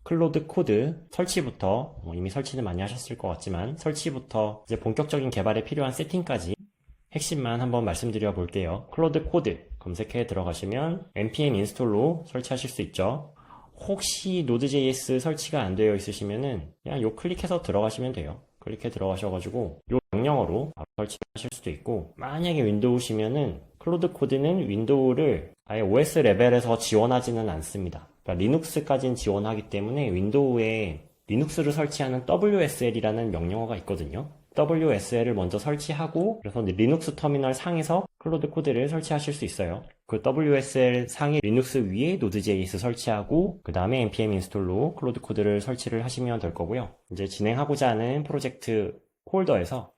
클로드 코드 설치부터 이미 설치는 많이 하셨을 것 같지만 설치부터 이제 본격적인 개발에 필요한 세팅까지 핵심만 한번 말씀드려 볼게요. 클로드 코드 검색해 들어가시면 npm 인스톨로 설치하실 수 있죠. 혹시 Node.js 설치가 안 되어 있으시면은 그냥 요 클릭해서 들어가시면 돼요. 클릭해 들어가셔가지고 요 명령어로 바로 설치하실 수도 있고, 만약에 윈도우시면은 클로드 코드는 윈도우를 아예 OS 레벨에서 지원하지는 않습니다. 그러니까 리눅스까지는 지원하기 때문에 윈도우에 리눅스를 설치하는 WSL이라는 명령어가 있거든요. WSL을 먼저 설치하고 그래서 리눅스 터미널 상에서 클로드 코드를 설치하실 수 있어요. 그 WSL 상의 리눅스 위에 Node.js 설치하고 그 다음에 npm 인스톨로 클로드 코드를 설치를 하시면 될 거고요. 이제 진행하고자 하는 프로젝트 폴더에서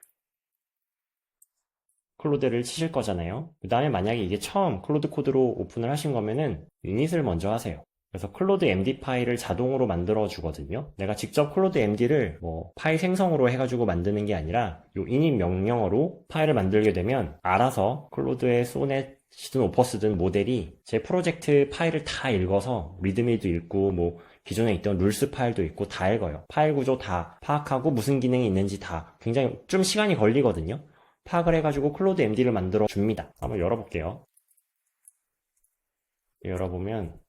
클로드를 치실 거잖아요. 그 다음에 만약에 이게 처음 클로드 코드로 오픈을 하신 거면은 유닛을 먼저 하세요. 그래서 클로드 MD 파일을 자동으로 만들어 주거든요. 내가 직접 클로드 MD를 파일 생성으로 해가지고 만드는 게 아니라 요 init 명령어로 파일을 만들게 되면 알아서 클로드의 소넷이든 오퍼스든 모델이 제 프로젝트 파일을 다 읽어서 리드미도 읽고 기존에 있던 룰스 파일도 있고 다 읽어요. 파일 구조 다 파악하고 무슨 기능이 있는지 다 굉장히 좀 시간이 걸리거든요. 파악을 해가지고 클로드 MD를 만들어 줍니다. 한번 열어볼게요. 열어보면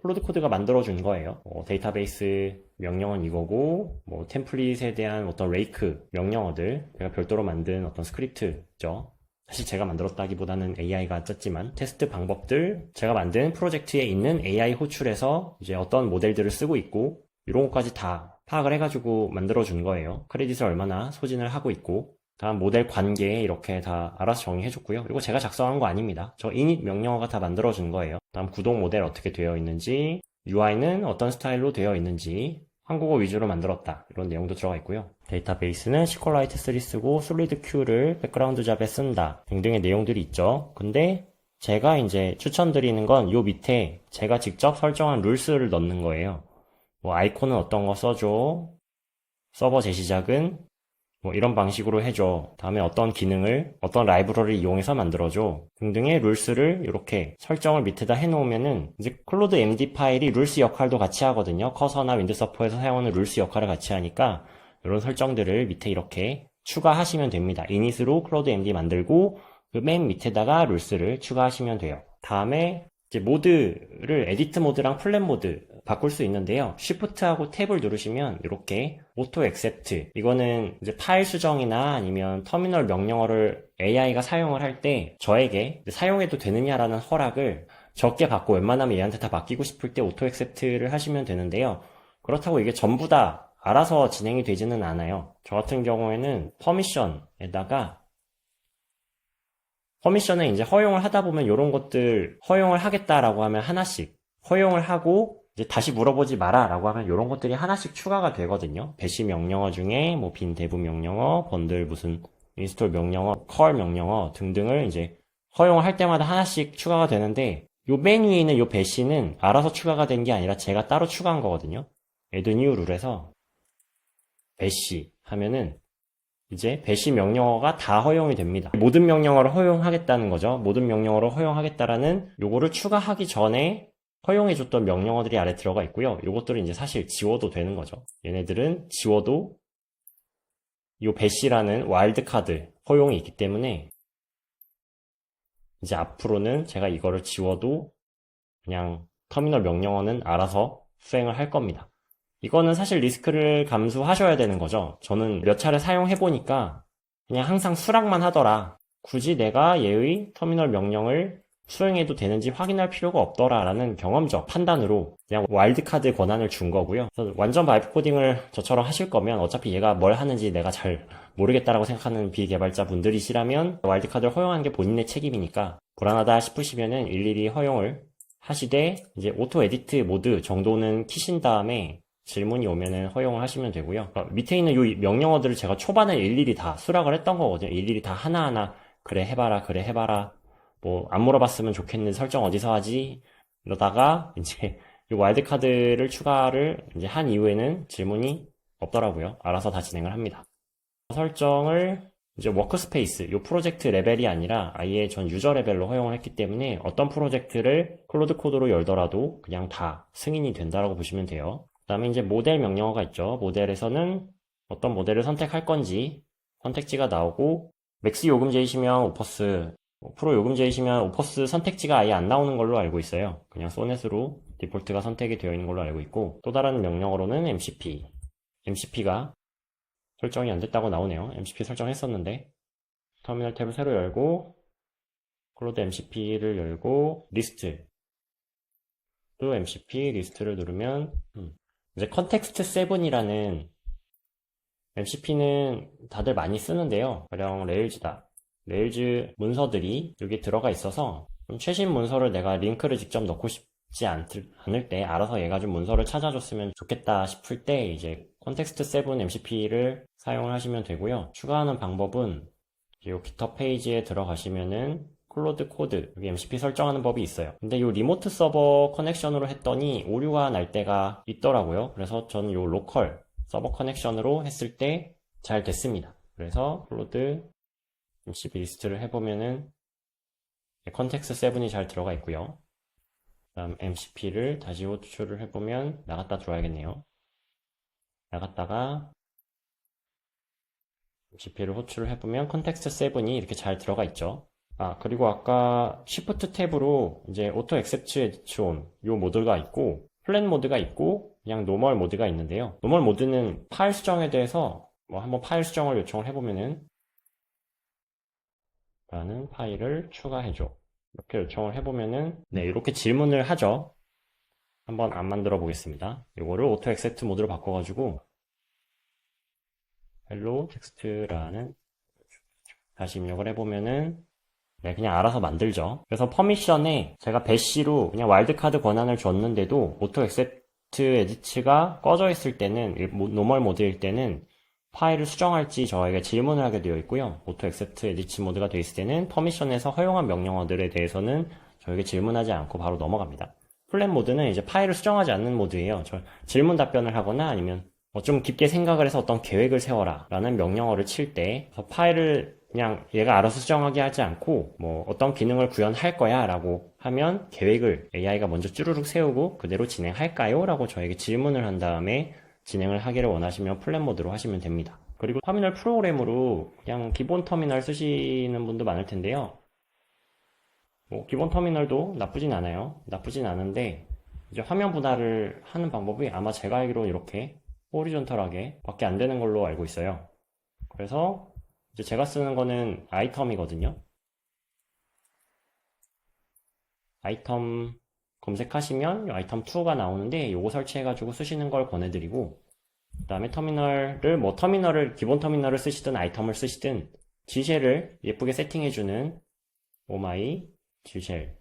클로드 코드가 만들어준 거예요. 데이터베이스 명령어는 이거고, 템플릿에 대한 어떤 레이크 명령어들, 제가 별도로 만든 어떤 스크립트죠. 사실 제가 만들었다기보다는 AI가 짰지만, 테스트 방법들, 제가 만든 프로젝트에 있는 AI 호출에서 이제 어떤 모델들을 쓰고 있고, 이런 것까지 다 파악을 해가지고 만들어준 거예요. 크레딧을 얼마나 소진을 하고 있고, 다음 모델 관계 이렇게 다 알아서 정의해줬고요. 그리고 제가 작성한 거 아닙니다. 저 init 명령어가 다 만들어준 거예요. 다음 구동 모델 어떻게 되어 있는지, UI는 어떤 스타일로 되어 있는지, 한국어 위주로 만들었다. 이런 내용도 들어가 있고요. 데이터베이스는 SQLite 3 쓰고 솔리드Q를 백그라운드 잡에 쓴다. 등등의 내용들이 있죠. 근데 제가 이제 추천드리는 건 요 밑에 제가 직접 설정한 룰스를 넣는 거예요. 아이콘은 어떤 거 써줘. 서버 재시작은 이런 방식으로 해줘. 다음에 어떤 기능을 어떤 라이브러리를 이용해서 만들어줘. 등등의 룰스를 이렇게 설정을 밑에다 해놓으면은 이제 클로드 MD 파일이 룰스 역할도 같이 하거든요. 커서나 윈드서퍼에서 사용하는 룰스 역할을 같이 하니까 이런 설정들을 밑에 이렇게 추가하시면 됩니다. 이닛으로 클로드 MD 만들고 그 맨 밑에다가 룰스를 추가하시면 돼요. 다음에 이제 모드를 에디트 모드랑 플랫 모드 바꿀 수 있는데요. Shift하고 탭을 누르시면 이렇게 Auto Accept, 이거는 이제 파일 수정이나 아니면 터미널 명령어를 AI가 사용을 할 때 저에게 사용해도 되느냐라는 허락을 적게 받고 웬만하면 얘한테 다 맡기고 싶을 때 Auto Accept를 하시면 되는데요. 그렇다고 이게 전부 다 알아서 진행이 되지는 않아요. 저 같은 경우에는 퍼미션에 이제 허용을 하다 보면 이런 것들 허용을 하겠다라고 하면 하나씩 허용을 하고 이제 다시 물어보지 마라 라고 하면 이런 것들이 하나씩 추가가 되거든요. 배시 명령어 중에 빈 대부 명령어, 번들 무슨 인스톨 명령어, 컬 명령어 등등을 이제 허용을 할 때마다 하나씩 추가가 되는데 요 맨 위에 있는 요 배시는 알아서 추가가 된 게 아니라 제가 따로 추가한 거거든요. add new 룰에서 배시 하면은 이제 배시 명령어가 다 허용이 됩니다. 모든 명령어를 허용하겠다는 거죠. 모든 명령어를 허용하겠다라는 요거를 추가하기 전에 허용해줬던 명령어들이 아래 들어가 있고요. 요것들은 이제 사실 지워도 되는 거죠. 얘네들은 지워도 요 배시라는 와일드카드 허용이 있기 때문에 이제 앞으로는 제가 이거를 지워도 그냥 터미널 명령어는 알아서 수행을 할 겁니다. 이거는 사실 리스크를 감수하셔야 되는 거죠. 저는 몇 차례 사용해보니까 그냥 항상 수락만 하더라. 굳이 내가 얘의 터미널 명령을 수행해도 되는지 확인할 필요가 없더라라는 경험적 판단으로 그냥 와일드카드 권한을 준 거고요. 그래서 완전 바이브 코딩을 저처럼 하실 거면 어차피 얘가 뭘 하는지 내가 잘 모르겠다라고 생각하는 비개발자 분들이시라면 와일드카드를 허용하는 게 본인의 책임이니까 불안하다 싶으시면은 일일이 허용을 하시되 이제 오토 에디트 모드 정도는 키신 다음에 질문이 오면은 허용을 하시면 되고요. 밑에 있는 이 명령어들을 제가 초반에 일일이 다 수락을 했던 거거든요. 일일이 다 하나하나 그래 해봐라 안 물어봤으면 좋겠는데 설정 어디서 하지? 이러다가 이제 이 와일드카드를 추가를 이제 한 이후에는 질문이 없더라고요. 알아서 다 진행을 합니다. 설정을 이제 워크스페이스, 이 프로젝트 레벨이 아니라 아예 전 유저 레벨로 허용을 했기 때문에 어떤 프로젝트를 클로드 코드로 열더라도 그냥 다 승인이 된다라고 보시면 돼요. 다음에 이제 모델 명령어가 있죠. 모델에서는 어떤 모델을 선택할 건지 선택지가 나오고, 맥스 요금제이시면 오퍼스, 프로 요금제이시면 오퍼스 선택지가 아예 안 나오는 걸로 알고 있어요. 그냥 소넷으로 디폴트가 선택이 되어 있는 걸로 알고 있고, 또 다른 명령어로는 MCP가 설정이 안 됐다고 나오네요. MCP 설정했었는데, 터미널 탭을 새로 열고, 클로드 MCP를 열고, 리스트, 또 MCP 리스트를 누르면, 이제 컨텍스트 7이라는 MCP는 다들 많이 쓰는데요. 가령 레일즈다. 레일즈 문서들이 여기 들어가 있어서 좀 최신 문서를 내가 링크를 직접 넣고 싶지 않을 때 알아서 얘가 좀 문서를 찾아줬으면 좋겠다 싶을 때 이제 컨텍스트 7 MCP를 사용을 하시면 되고요. 추가하는 방법은 이 GitHub 페이지에 들어가시면은 클로드 코드 여기 MCP 설정하는 법이 있어요. 근데 이 리모트 서버 커넥션으로 했더니 오류가 날 때가 있더라고요. 그래서 저는 이 로컬 서버 커넥션으로 했을 때 잘 됐습니다. 그래서 클로드 MCP 리스트를 해보면은 컨텍스트 7이 잘 들어가 있고요. 다음 MCP를 다시 호출을 해보면 나갔다 들어와야겠네요. 나갔다가 MCP를 호출을 해보면 컨텍스트 7이 이렇게 잘 들어가 있죠. 그리고 아까 Shift 탭으로 이제 Auto Accept Edit On 요 모드가 있고 플랜 모드가 있고 그냥 노멀 모드가 있는데요. 노멀 모드는 파일 수정에 대해서 한번 파일 수정을 요청을 해보면은 라는 파일을 추가해줘. 이렇게 요청을 해보면은 네, 이렇게 질문을 하죠. 한번 안 만들어 보겠습니다. 이거를 Auto Accept 모드로 바꿔가지고 hello 텍스트라는 다시 입력을 해보면은 네, 그냥 알아서 만들죠. 그래서 퍼미션에 제가 배시로 그냥 와일드카드 권한을 줬는데도 오토 액셉트 에디츠가 꺼져 있을 때는 노멀 모드일 때는 파일을 수정할지 저에게 질문을 하게 되어 있고요. 오토 액셉트 에디츠 모드가 되어 있을 때는 퍼미션에서 허용한 명령어들에 대해서는 저에게 질문하지 않고 바로 넘어갑니다. 플랜 모드는 이제 파일을 수정하지 않는 모드예요. 질문 답변을 하거나 아니면 좀 깊게 생각을 해서 어떤 계획을 세워라 라는 명령어를 칠 때 파일을 그냥 얘가 알아서 수정하게 하지 않고 어떤 기능을 구현할 거야 라고 하면 계획을 AI가 먼저 쭈루룩 세우고 그대로 진행할까요? 라고 저에게 질문을 한 다음에 진행을 하기를 원하시면 플랜 모드로 하시면 됩니다. 그리고 터미널 프로그램으로 그냥 기본 터미널 쓰시는 분도 많을 텐데요. 기본 터미널도 나쁘진 않아요. 나쁘진 않은데 이제 화면 분할을 하는 방법이 아마 제가 알기로는 이렇게 호리존털하게 밖에 안 되는 걸로 알고 있어요. 그래서 이제 제가 쓰는 거는 아이텀이거든요. 아이텀 검색하시면 아이텀 2가 나오는데 요거 설치해가지고 쓰시는 걸 권해드리고 그 다음에 터미널을 기본 터미널을 쓰시든 아이텀을 쓰시든 G쉘을 예쁘게 세팅해주는 오마이 G쉘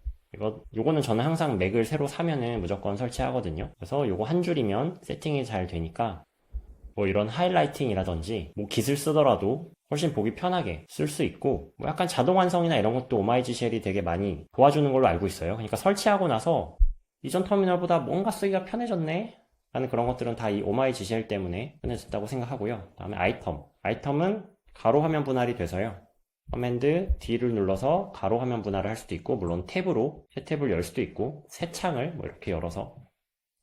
요거는 저는 항상 맥을 새로 사면은 무조건 설치하거든요. 그래서 요거 한 줄이면 세팅이 잘 되니까 이런 하이라이팅이라든지 깃을 쓰더라도 훨씬 보기 편하게 쓸 수 있고 약간 자동 완성이나 이런 것도 오마이지 쉘이 되게 많이 도와주는 걸로 알고 있어요. 그러니까 설치하고 나서 이전 터미널보다 뭔가 쓰기가 편해졌네 라는 그런 것들은 다 이 오마이지 쉘 때문에 편해졌다고 생각하고요. 다음에 아이텀은 가로 화면 분할이 돼서요. 커맨드 D를 눌러서 가로 화면 분할을 할 수도 있고 물론 탭으로 새 탭을 열 수도 있고 새 창을 이렇게 열어서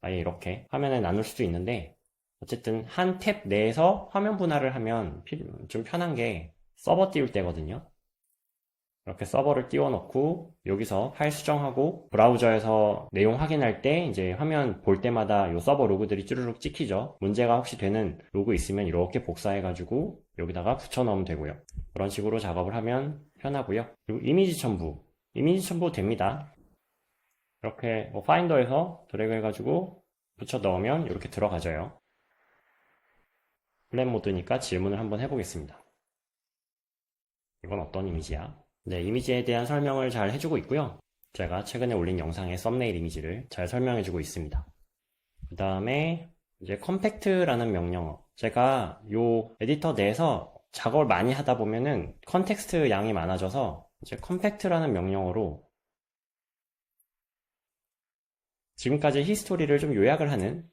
아예 이렇게 화면에 나눌 수도 있는데 어쨌든 한 탭 내에서 화면 분할을 하면 좀 편한 게 서버 띄울 때거든요. 이렇게 서버를 띄워놓고 여기서 파일 수정하고 브라우저에서 내용 확인할 때 이제 화면 볼 때마다 이 서버 로그들이 쭈르륵 찍히죠. 문제가 혹시 되는 로그 있으면 이렇게 복사해가지고 여기다가 붙여넣으면 되고요. 그런 식으로 작업을 하면 편하고요. 그리고 이미지 첨부 됩니다. 이렇게 파인더에서 드래그 해가지고 붙여 넣으면 이렇게 들어가져요. 플랜 모드니까 질문을 한번 해보겠습니다. 이건 어떤 이미지야? 네, 이미지에 대한 설명을 잘 해주고 있고요. 제가 최근에 올린 영상의 썸네일 이미지를 잘 설명해주고 있습니다. 그 다음에 이제 컴팩트라는 명령어. 제가 요 에디터 내에서 작업을 많이 하다 보면은 컨텍스트 양이 많아져서 이제 컴팩트라는 명령어로 지금까지 히스토리를 좀 요약을 하는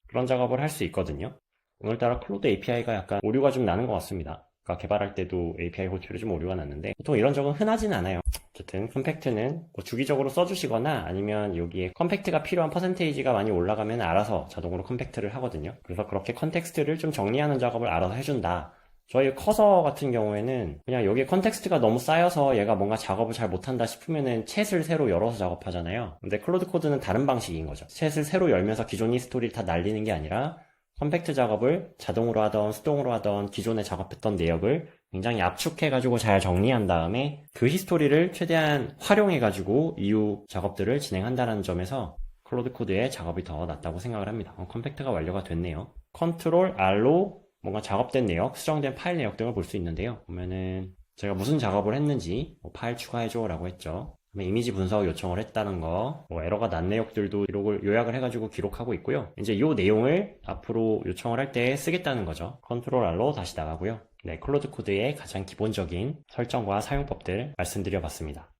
그런 작업을 할 수 있거든요. 오늘따라 클로드 API가 약간 오류가 좀 나는 것 같습니다. 개발할 때도 API 호출에 좀 오류가 났는데 보통 이런 적은 흔하진 않아요. 어쨌든 컴팩트는 뭐 주기적으로 써주시거나 아니면 여기에 컴팩트가 필요한 퍼센테이지가 많이 올라가면 알아서 자동으로 컴팩트를 하거든요. 그래서 그렇게 컨텍스트를 좀 정리하는 작업을 알아서 해준다. 저희 커서 같은 경우에는 그냥 여기에 컨텍스트가 너무 쌓여서 얘가 뭔가 작업을 잘 못한다 싶으면은 챗을 새로 열어서 작업하잖아요. 근데 클로드 코드는 다른 방식인 거죠. 챗을 새로 열면서 기존 히스토리를 다 날리는 게 아니라 컴팩트 작업을 자동으로 하던 수동으로 하던 기존에 작업했던 내역을 굉장히 압축해가지고 잘 정리한 다음에 그 히스토리를 최대한 활용해가지고 이후 작업들을 진행한다는 점에서 클로드 코드의 작업이 더 낫다고 생각을 합니다. 컴팩트가 완료가 됐네요. 컨트롤 R로 뭔가 작업된 내역, 수정된 파일 내역 등을 볼 수 있는데요. 보면은 제가 무슨 작업을 했는지 파일 추가해줘 라고 했죠. 이미지 분석 요청을 했다는 거, 에러가 난 내역들도 기록을 요약을 해가지고 기록하고 있고요. 이제 이 내용을 앞으로 요청을 할 때 쓰겠다는 거죠. 컨트롤 R로 다시 나가고요. 네, 클로드 코드의 가장 기본적인 설정과 사용법들 말씀드려 봤습니다.